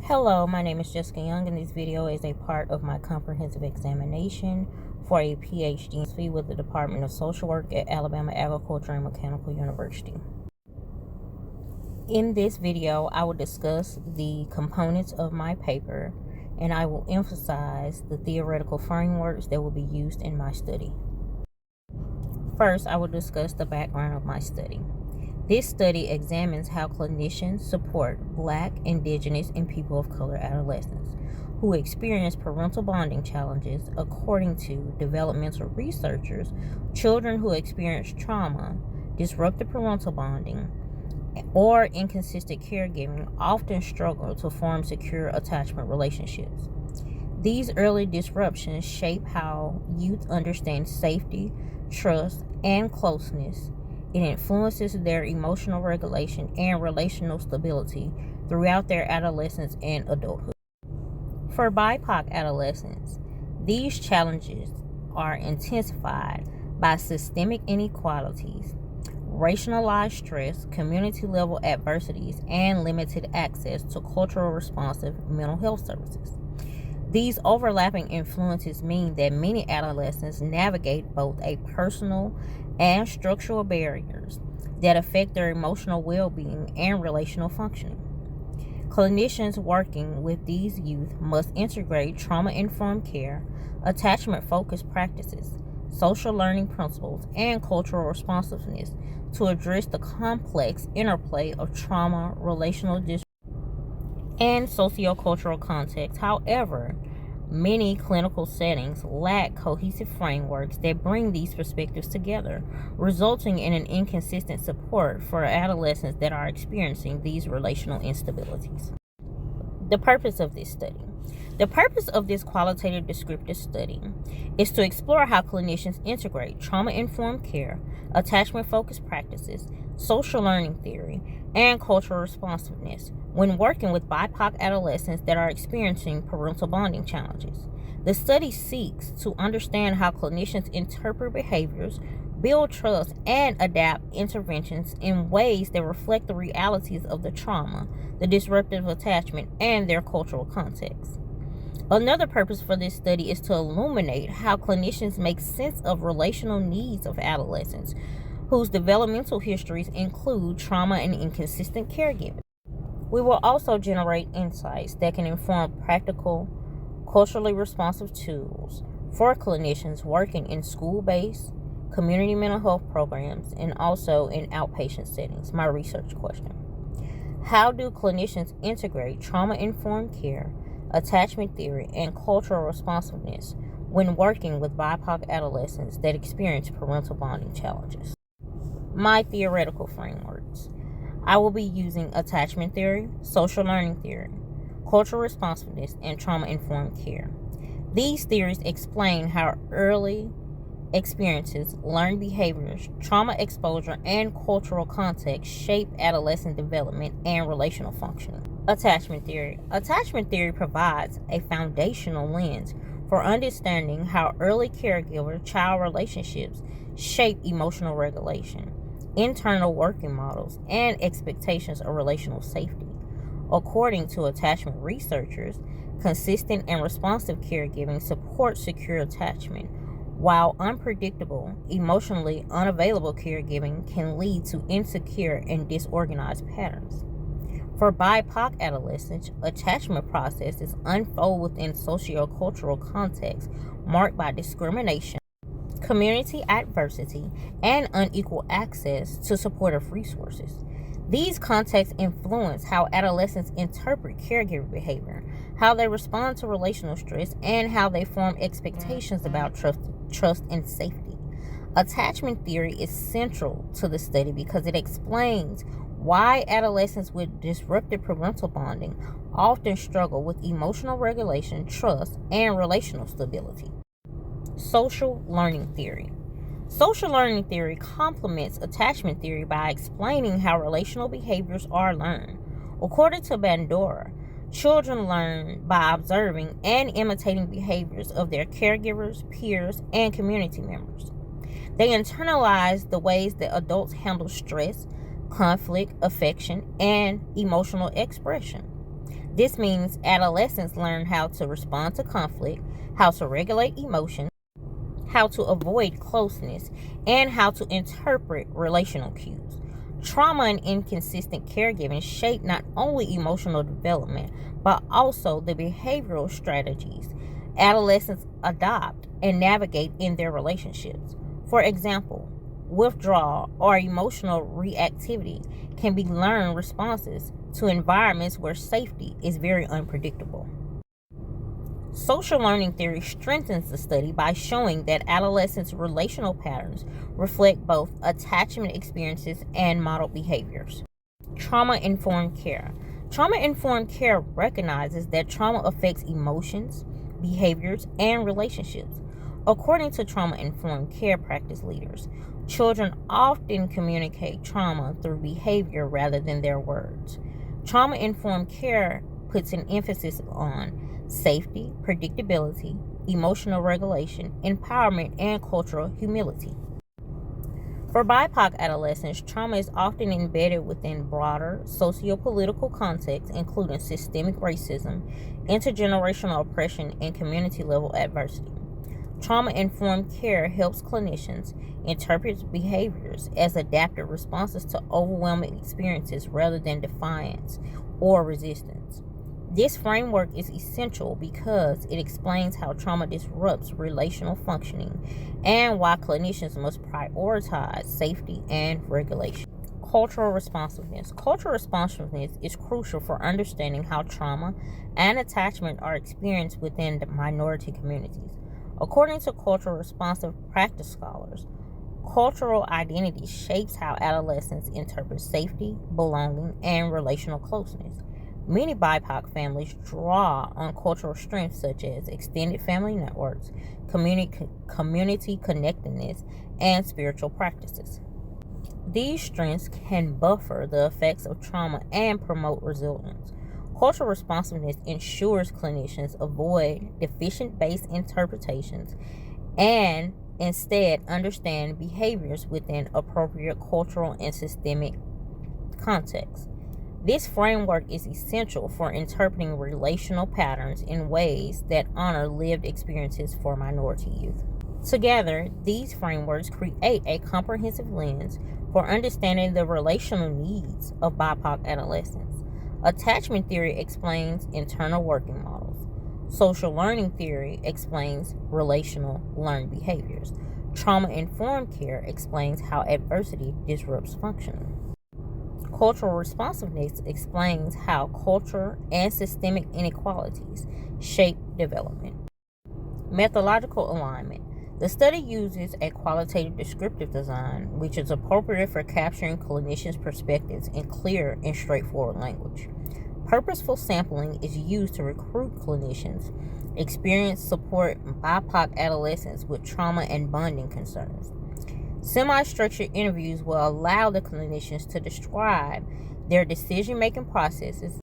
Hello, my name is Jessica Young, and this video is a part of my comprehensive examination for a PhD with the Department of Social Work at Alabama Agricultural and Mechanical University. In this video, I will discuss the components of my paper, and I will emphasize the theoretical frameworks that will be used in my study. First, I will discuss the background of my study. This study examines how clinicians support Black, Indigenous, and people of color adolescents who experience parental bonding challenges. According to developmental researchers, children who experience trauma, disrupted parental bonding, or inconsistent caregiving often struggle to form secure attachment relationships. These early disruptions shape how youth understand safety, trust, and closeness. It influences their emotional regulation and relational stability throughout their adolescence and adulthood. For BIPOC adolescents, these challenges are intensified by systemic inequalities, racialized stress, community-level adversities, and limited access to culturally responsive mental health services. These overlapping influences mean that many adolescents navigate both a personal and structural barriers that affect their emotional well-being and relational functioning. Clinicians working with these youth must integrate trauma-informed care, attachment-focused practices, social learning principles, and cultural responsiveness to address the complex interplay of trauma, relational disruption, and sociocultural context. However, many clinical settings lack cohesive frameworks that bring these perspectives together, resulting in an inconsistent support for adolescents that are experiencing these relational instabilities. The purpose of this study. The purpose of this qualitative descriptive study is to explore how clinicians integrate trauma-informed care, attachment-focused practices, social learning theory, and cultural responsiveness when working with BIPOC adolescents that are experiencing parental bonding challenges. The study seeks to understand how clinicians interpret behaviors, build trust, and adapt interventions in ways that reflect the realities of the trauma, the disruptive attachment, and their cultural context. Another purpose for this study is to illuminate how clinicians make sense of relational needs of adolescents whose developmental histories include trauma and inconsistent caregiving. We will also generate insights that can inform practical, culturally responsive tools for clinicians working in school-based, community mental health programs, and also in outpatient settings. My research question: how do clinicians integrate trauma-informed care, attachment theory, and cultural responsiveness when working with BIPOC adolescents that experience parental bonding challenges? My theoretical frameworks. I will be using attachment theory, social learning theory, cultural responsiveness, and trauma-informed care. These theories explain how early experiences, learned behaviors, trauma exposure, and cultural context shape adolescent development and relational functioning. Attachment theory. Attachment theory provides a foundational lens for understanding how early caregiver-child relationships shape emotional regulation, internal working models, and expectations of relational safety. According to attachment researchers, consistent and responsive caregiving supports secure attachment, while unpredictable, emotionally unavailable caregiving can lead to insecure and disorganized patterns. For BIPOC adolescents, attachment processes unfold within sociocultural contexts marked by discrimination, community adversity, and unequal access to supportive resources. These contexts influence how adolescents interpret caregiver behavior, how they respond to relational stress, and how they form expectations about trust and safety. Attachment theory is central to the study because it explains why adolescents with disrupted parental bonding often struggle with emotional regulation, trust, and relational stability. Social learning theory. Social learning theory complements attachment theory by explaining how relational behaviors are learned. According to Bandura, children learn by observing and imitating behaviors of their caregivers, peers, and community members. They internalize the ways that adults handle stress, conflict, affection, and emotional expression. This means adolescents learn how to respond to conflict, how to regulate emotions, how to avoid closeness, and how to interpret relational cues. Trauma and inconsistent caregiving shape not only emotional development, but also the behavioral strategies adolescents adopt and navigate in their relationships. For example, withdrawal or emotional reactivity can be learned responses to environments where safety is very unpredictable. Social learning theory strengthens the study by showing that adolescents' relational patterns reflect both attachment experiences and modeled behaviors. Trauma-informed care. Trauma-informed care recognizes that trauma affects emotions, behaviors, and relationships. According to trauma-informed care practice leaders, children often communicate trauma through behavior rather than their words. Trauma-informed care puts an emphasis on safety, predictability, emotional regulation, empowerment, and cultural humility. For BIPOC adolescents, trauma is often embedded within broader socio-political contexts, including systemic racism, intergenerational oppression, and community-level adversity. Trauma-informed care helps clinicians interpret behaviors as adaptive responses to overwhelming experiences rather than defiance or resistance. This framework is essential because it explains how trauma disrupts relational functioning and why clinicians must prioritize safety and regulation. Cultural responsiveness. Cultural responsiveness is crucial for understanding how trauma and attachment are experienced within the minority communities. According to cultural responsive practice scholars, cultural identity shapes how adolescents interpret safety, belonging, and relational closeness. Many BIPOC families draw on cultural strengths such as extended family networks, community connectedness, and spiritual practices. These strengths can buffer the effects of trauma and promote resilience. Cultural responsiveness ensures clinicians avoid deficient-based interpretations and instead understand behaviors within appropriate cultural and systemic contexts. This framework is essential for interpreting relational patterns in ways that honor lived experiences for minority youth. Together, these frameworks create a comprehensive lens for understanding the relational needs of BIPOC adolescents. Attachment theory explains internal working models. Social learning theory explains relational learned behaviors. Trauma-informed care explains how adversity disrupts functioning. Cultural responsiveness explains how culture and systemic inequalities shape development. Methodological alignment. The study uses a qualitative descriptive design, which is appropriate for capturing clinicians' perspectives in clear and straightforward language. Purposeful sampling is used to recruit clinicians, experience support BIPOC adolescents with trauma and bonding concerns. Semi-structured interviews will allow the clinicians to describe their decision-making processes,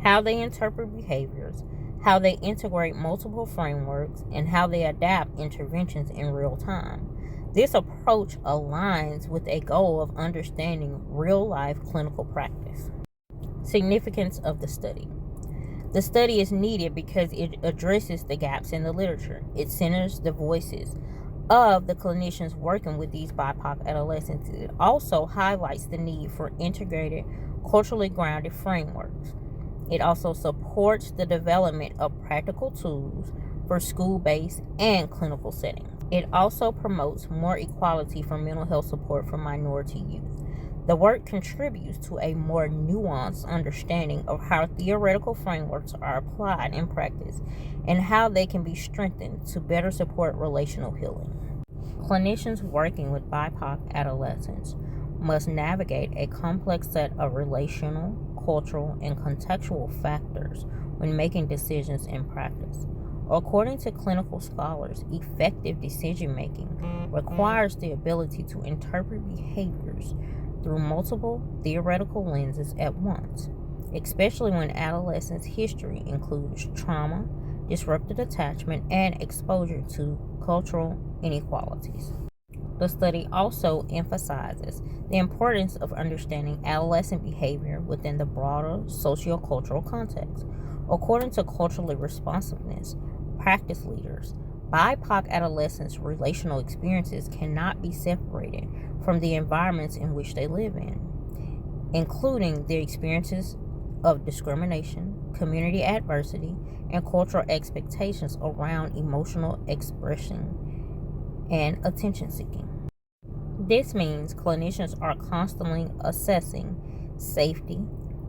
how they interpret behaviors, how they integrate multiple frameworks, and how they adapt interventions in real time. This approach aligns with a goal of understanding real-life clinical practice. Significance of the study. The study is needed because it addresses the gaps in the literature. It centers the voices of the clinicians working with these BIPOC adolescents. It also highlights the need for integrated, culturally grounded frameworks. It also supports the development of practical tools for school-based and clinical settings. It also promotes more equality for mental health support for minority youth. The work contributes to a more nuanced understanding of how theoretical frameworks are applied in practice and how they can be strengthened to better support relational healing. Clinicians working with BIPOC adolescents must navigate a complex set of relational, cultural, and contextual factors when making decisions in practice. According to clinical scholars, effective decision-making requires the ability to interpret behaviors through multiple theoretical lenses at once, especially when adolescents' history includes trauma, disrupted attachment, and exposure to cultural inequalities. The study also emphasizes the importance of understanding adolescent behavior within the broader sociocultural context. According to culturally responsiveness practice leaders, BIPOC adolescents' relational experiences cannot be separated from the environments in which they live in, including their experiences of discrimination, community adversity, and cultural expectations around emotional expression and attention seeking. This means clinicians are constantly assessing safety,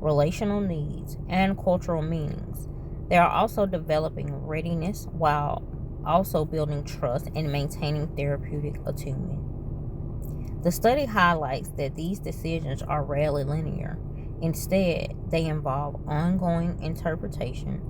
relational needs, and cultural meanings. They are also developing readiness while also building trust and maintaining therapeutic attunement. The study highlights that these decisions are rarely linear. Instead, they involve ongoing interpretation,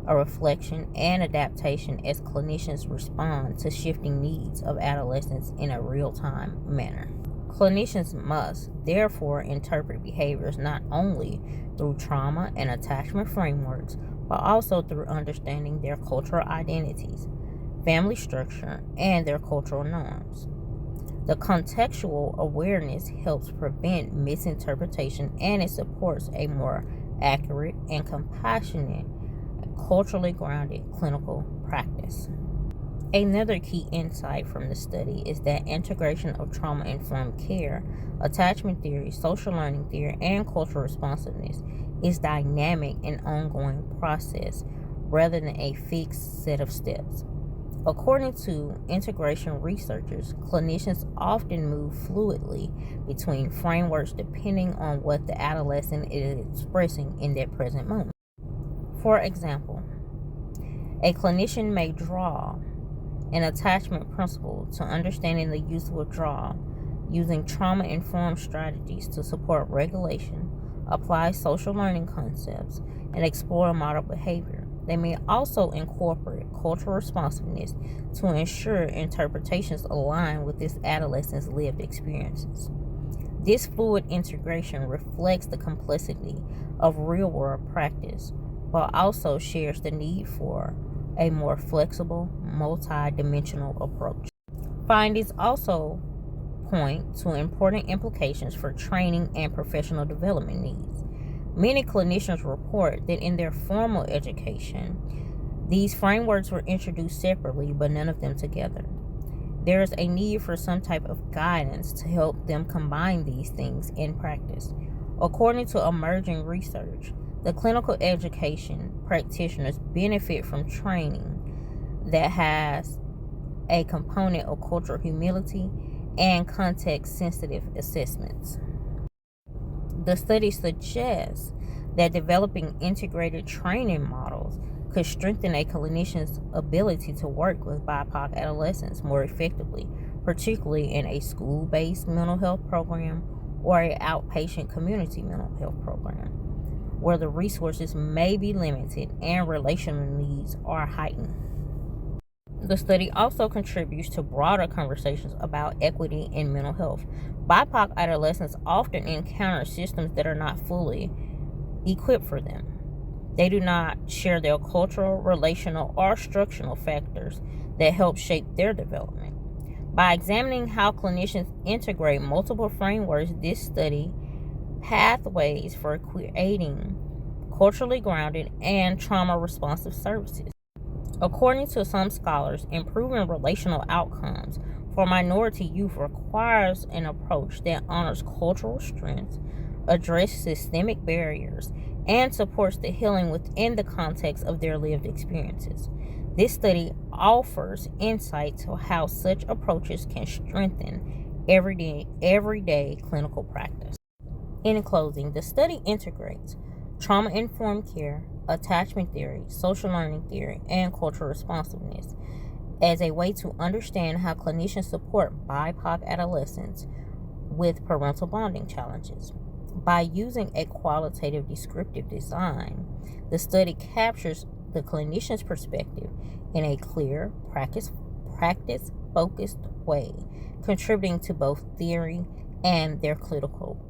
a reflection, and adaptation as clinicians respond to shifting needs of adolescents in a real-time manner. Clinicians must, therefore, interpret behaviors not only through trauma and attachment frameworks, but also through understanding their cultural identities, family structure, and their cultural norms. The contextual awareness helps prevent misinterpretation, and it supports a more accurate and compassionate, culturally grounded clinical practice. Another key insight from the study is that integration of trauma-informed care, attachment theory, social learning theory, and cultural responsiveness is dynamic and ongoing process rather than a fixed set of steps. According to integration researchers, clinicians often move fluidly between frameworks depending on what the adolescent is expressing in their present moment. For example, a clinician may draw an attachment principle to understanding the use of withdrawal, using trauma-informed strategies to support regulation, apply social learning concepts, and explore model behavior. They may also incorporate cultural responsiveness to ensure interpretations align with this adolescent's lived experiences. This fluid integration reflects the complexity of real-world practice, but also shares the need for a more flexible, multi-dimensional approach. Findings also point to important implications for training and professional development needs. Many clinicians report that in their formal education, these frameworks were introduced separately, but none of them together. There is a need for some type of guidance to help them combine these things in practice. According to emerging research, the clinical education practitioners benefit from training that has a component of cultural humility and context-sensitive assessments. The study suggests that developing integrated training models could strengthen a clinician's ability to work with BIPOC adolescents more effectively, particularly in a school-based mental health program or an outpatient community mental health program, where the resources may be limited and relational needs are heightened. The study also contributes to broader conversations about equity in mental health. BIPOC adolescents often encounter systems that are not fully equipped for them. They do not share their cultural, relational, or structural factors that help shape their development. By examining how clinicians integrate multiple frameworks, this study pathways for creating culturally grounded and trauma-responsive services. According to some scholars, improving relational outcomes for minority youth requires an approach that honors cultural strengths, addresses systemic barriers, and supports the healing within the context of their lived experiences. This study offers insight to how such approaches can strengthen everyday clinical practice. In closing, the study integrates trauma-informed care, attachment theory, social learning theory, and cultural responsiveness as a way to understand how clinicians support BIPOC adolescents with parental bonding challenges. By using a qualitative descriptive design, the study captures the clinician's perspective in a clear, practice-focused way, contributing to both theory and their clinical